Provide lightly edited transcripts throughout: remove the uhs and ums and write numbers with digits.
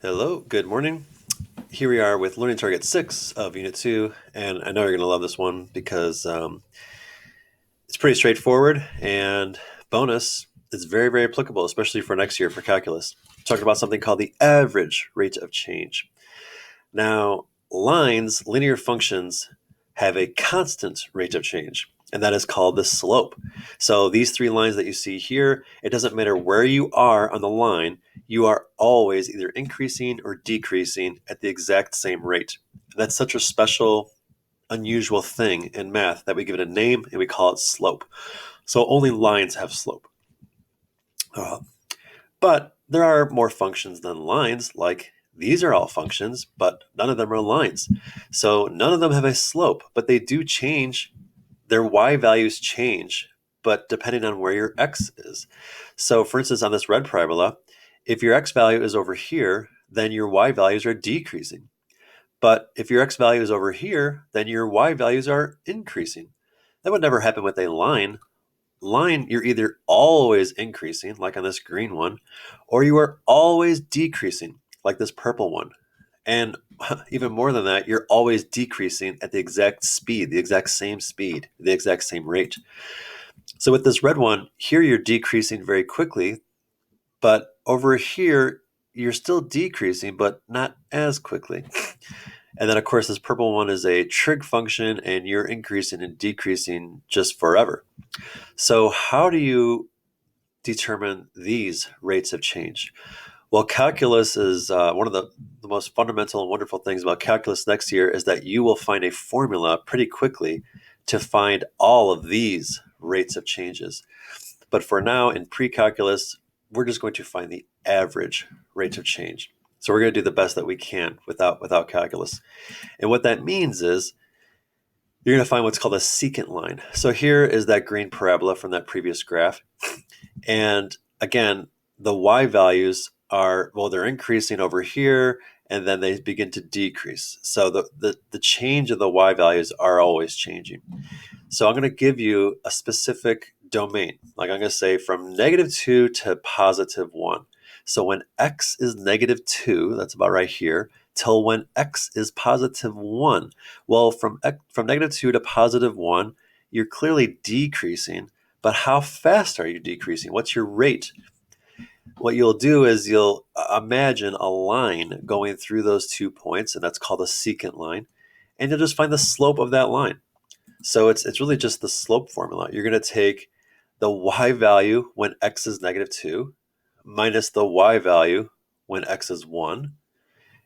Hello, good morning. Here we are with Learning Target 6 of Unit 2, and I know you're going to love this one because it's pretty straightforward, and bonus, it's very, very applicable, especially for next year for calculus. Talking about something called the average rate of change. Now, lines, linear functions, have a constant rate of change, and that is called the slope. So these three lines that you see here, it doesn't matter where you are on the line, you are always either increasing or decreasing at the exact same rate. That's such a special, unusual thing in math that we give it a name and we call it slope. So only lines have slope. Uh, but there are more functions than lines, like these are all functions, but none of them are lines. So none of them have a slope, but they do change. Their y values change, but depending on where your x is. So for instance, on this red parabola, if your x value is over here, then your y values are decreasing. But if your x value is over here, then your y values are increasing. That would never happen with a line. Line, you're either always increasing, like on this green one, or you are always decreasing, like this purple one. And even more than that, you're always decreasing at the exact speed, the exact same rate. So with this red one, here you're decreasing very quickly, but over here, you're still decreasing, but not as quickly. And then, of course, this purple one is a trig function, and you're increasing and decreasing just forever. So how do you determine these rates of change? Well, calculus is one of the most fundamental and wonderful things about calculus next year is that you will find a formula pretty quickly to find all of these rates of changes. But for now, in pre-calculus, we're just going to find the average rate of change. So we're going to do the best that we can without calculus. And what that means is you're going to find what's called a secant line. So here is that green parabola from that previous graph. And again, the y values are, well, they're increasing over here, and then they begin to decrease. So the change of the y values are always changing. So I'm going to give you a specific domain. Like I'm going to say from -2 to +1. So when x is -2, that's about right here, till when x is +1. Well, from -2 to +1, you're clearly decreasing, but how fast are you decreasing? What's your rate? What you'll do is you'll imagine a line going through those 2 points, and that's called a secant line, and you'll just find the slope of that line. So it's really just the slope formula. You're going to take the y value when x is -2 minus the y value when x is 1.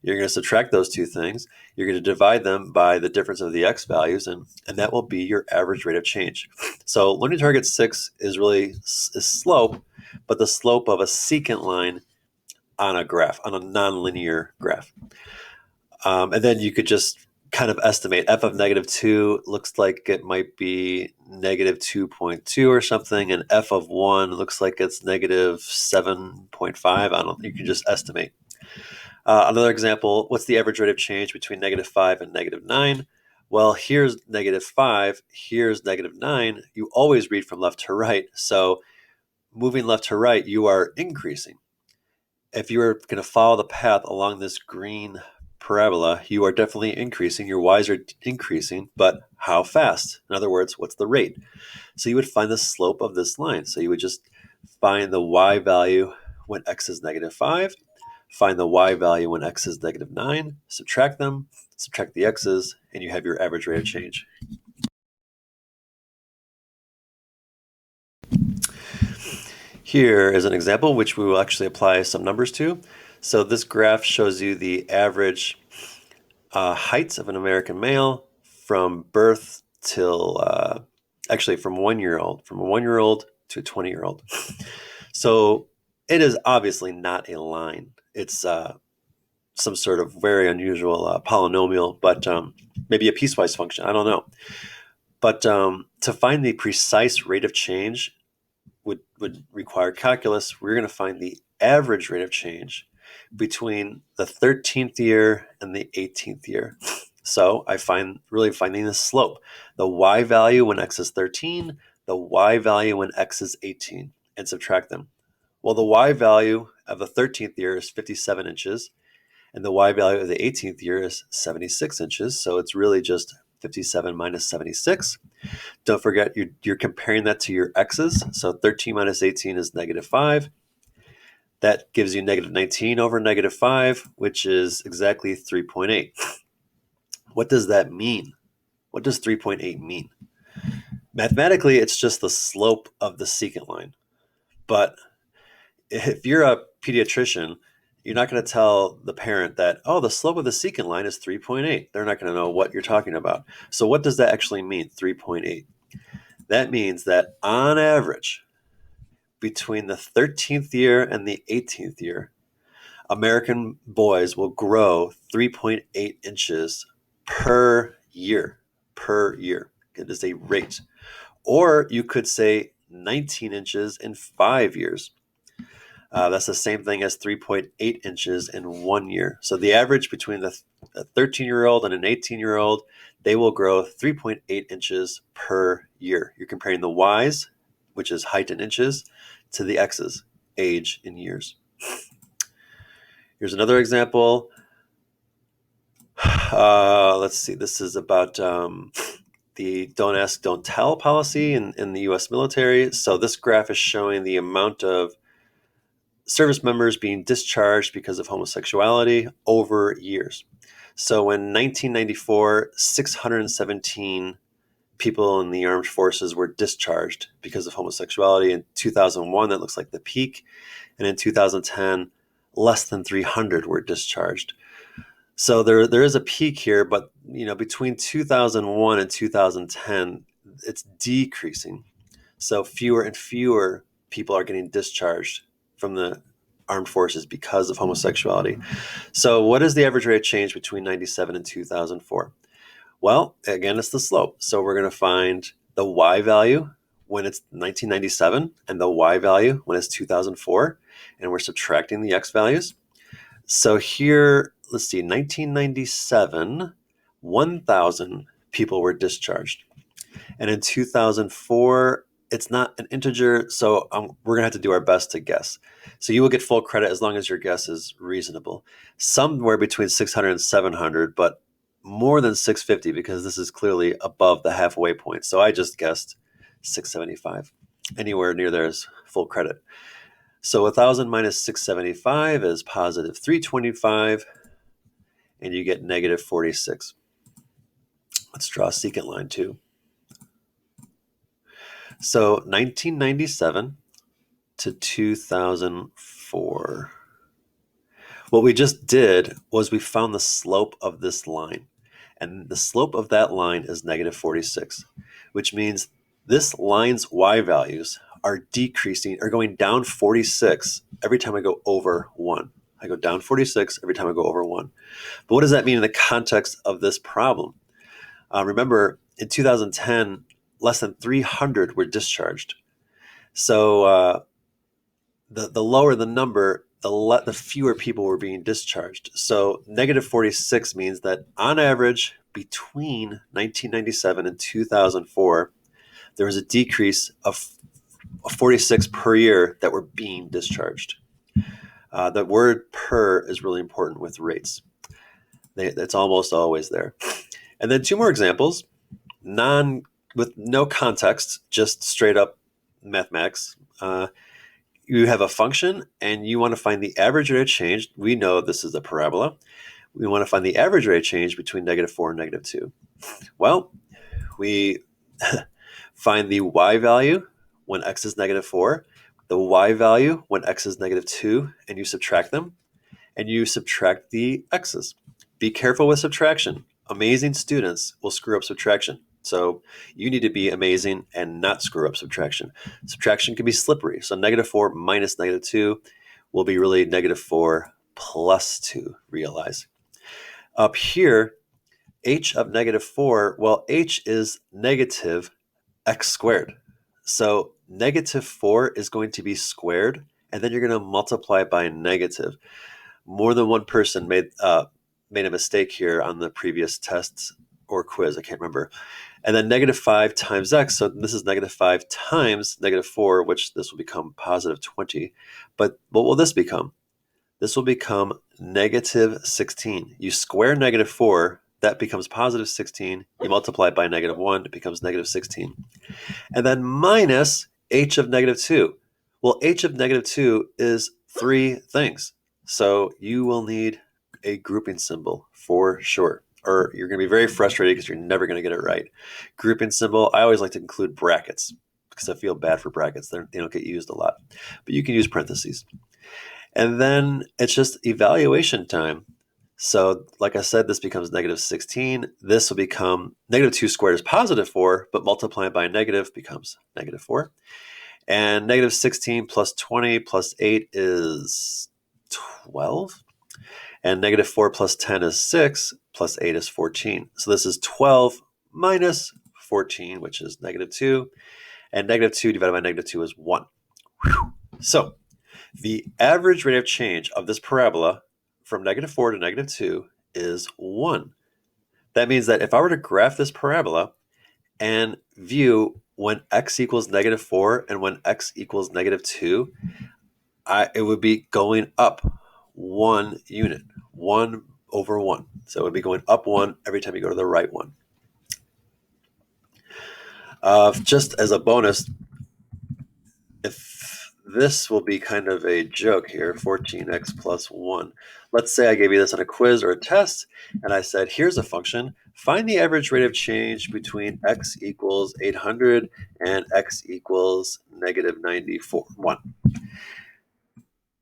You're going to subtract those two things. You're going to divide them by the difference of the x values, and that will be your average rate of change. So learning target 6 is really is slope, but the slope of a secant line on a graph, on a nonlinear graph. And then you could just kind of estimate f of -2 looks like it might be -2.2 or something, and f of 1 looks like it's -7.5. I don't. You can just estimate. Another example, what's the average rate of change between -5 and -9? Well, here's -5, here's -9. You always read from left to right. So moving left to right, you are increasing. If you were going to follow the path along this green parabola, you are definitely increasing. Your y's are increasing, but how fast? In other words, what's the rate? So you would find the slope of this line. So you would just find the y value when x is -5, find the y value when x is -9, subtract them, subtract the x's, and you have your average rate of change. Here is an example which we will actually apply some numbers to. So this graph shows you the average heights of an American male from birth till actually from 1 year old, from a 1 year old to a 20-year old. So it is obviously not a line. It's some sort of very unusual polynomial, but maybe a piecewise function. I don't know. But to find the precise rate of change would require calculus. We're going to find the average rate of change between the 13th year and the 18th year. So I really finding the slope, the y value when x is 13, the y value when x is 18, and subtract them. Well, the y value of the 13th year is 57 inches, And the y value of the 18th year is 76 inches. So it's really just 57 minus 76. Don't forget, you're comparing that to your x's. So 13 minus 18 is negative 5. That gives you negative 19 over negative 5, which is exactly 3.8. What does that mean? What does 3.8 mean? Mathematically, it's just the slope of the secant line. But if you're a pediatrician, you're not going to tell the parent that, oh, the slope of the secant line is 3.8. They're not going to know what you're talking about. So what does that actually mean, 3.8? That means that on average, between the 13th year and the 18th year, American boys will grow 3.8 inches per year. Per year. It is a rate. Or you could say 19 inches in 5 years. That's the same thing as 3.8 inches in 1 year. So the average between a 13-year-old and an 18-year-old, they will grow 3.8 inches per year. You're comparing the Y's, which is height in inches, to the X's, age in years. Here's another example. Let's see. This is about the don't ask, don't tell policy in the U.S. military. So this graph is showing the amount of service members being discharged because of homosexuality over years. So in 1994, 617 people in the armed forces were discharged because of homosexuality. In 2001, that looks like the peak. And in 2010, less than 300 were discharged. So there is a peak here, but between 2001 and 2010, it's decreasing. So fewer and fewer people are getting discharged from the armed forces because of homosexuality. So what is the average rate of change between 97 and 2004? Well, again, it's the slope. So we're going to find the y value when it's 1997 and the y value when it's 2004, and we're subtracting the x values. So here, let's see, 1997, 1,000 people were discharged. And in 2004, it's not an integer, so we're going to have to do our best to guess. So you will get full credit as long as your guess is reasonable. Somewhere between 600 and 700, but more than 650 because this is clearly above the halfway point. So I just guessed 675. Anywhere near there is full credit. So 1,000 minus 675 is positive 325, and you get negative 46. Let's draw a secant line too. So 1997 to 2004. What we just did was we found the slope of this line. And the slope of that line is negative 46, which means this line's y values are decreasing, or going down 46 every time I go over 1. I go down 46 every time I go over 1. But what does that mean in the context of this problem? Remember, in 2010, less than 300 were discharged. So the lower the number, the fewer people were being discharged. So negative 46 means that on average, between 1997 and 2004, there was a decrease of 46 per year that were being discharged. The word per is really important with rates. It's almost always there. And then two more examples, with no context, just straight up mathematics. You have a function and you want to find the average rate of change. We know this is a parabola. We want to find the average rate of change between negative 4 and negative 2. Well, we find the y value when x is negative 4, the y value when x is negative 2, and you subtract them, and you subtract the x's. Be careful with subtraction. Amazing students will screw up subtraction. So you need to be amazing and not screw up subtraction. Subtraction can be slippery. So negative 4 minus negative 2 will be really negative 4 plus 2, realize. Up here, h of negative 4, well, h is negative x squared. So negative 4 is going to be squared, and then you're going to multiply it by negative. More than one person made a mistake here on the previous tests or quiz, I can't remember. And then negative 5 times x, so this is negative 5 times negative 4, which this will become positive 20. But what will this become? this will become negative 16. You square negative 4, that becomes positive 16. You multiply it by negative 1, it becomes negative 16. And then minus h of negative 2. Well, h of negative 2 is 3 things. So you will need a grouping symbol for sure, or you're going to be very frustrated because you're never going to get it right. Grouping symbol, I always like to include brackets because I feel bad for brackets. They don't get used a lot. But you can use parentheses. And then it's just evaluation time. So like I said, this becomes negative 16. This will become negative 2 squared is positive 4, but multiplying by negative becomes negative 4. And negative 16 plus 20 plus 8 is 12. And negative 4 plus 10 is 6, plus 8 is 14. So this is 12 minus 14, which is negative 2. And negative 2 divided by negative 2 is 1. Whew. So the average rate of change of this parabola from negative 4 to negative 2 is 1. That means that if I were to graph this parabola and view when x equals negative 4 and when x equals negative 2, it would be going up 1 unit, 1 over 1. So it would be going up 1 every time you go to the right one. Just as a bonus, if this will be kind of a joke here, 14x plus 1. Let's say I gave you this on a quiz or a test, and I said, here's a function. Find the average rate of change between x equals 800 and x equals negative 91.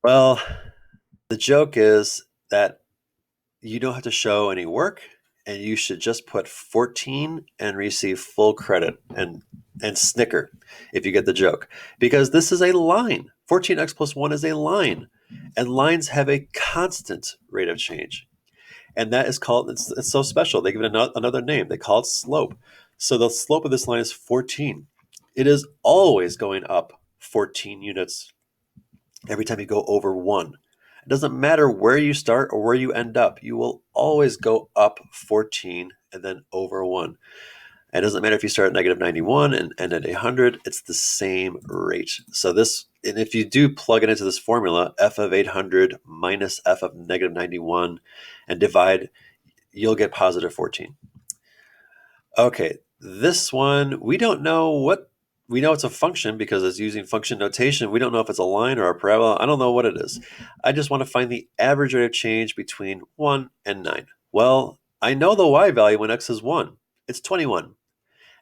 Well, the joke is that you don't have to show any work, and you should just put 14 and receive full credit and snicker if you get the joke. Because this is a line. 14x plus 1 is a line. And lines have a constant rate of change. And that is called, it's so special. They give it another name. They call it slope. So the slope of this line is 14. It is always going up 14 units every time you go over 1. It doesn't matter where you start or where you end up. You will always go up 14 and then over 1. It doesn't matter if you start at negative 91 and end at 100. It's the same rate. So this, and if you do plug it into this formula, f of 800 minus f of negative 91, and divide, you'll get positive 14. Okay, this one, we don't know what, we know it's a function because it's using function notation. We don't know if it's a line or a parabola. I don't know what it is. I just want to find the average rate of change between 1 and 9. Well, I know the y value when x is 1. It's 21.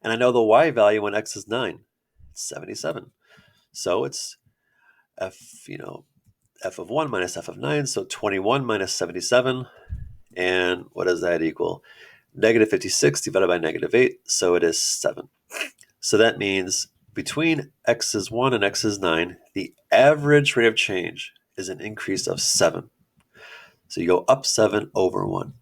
And I know the y value when x is 9. It's 77. So it's f of 1 minus f of 9. So 21 minus 77. And what does that equal? Negative 56 divided by negative 8. So it is 7. So that means between x is 1 and x is 9, the average rate of change is an increase of 7. So you go up 7 over 1.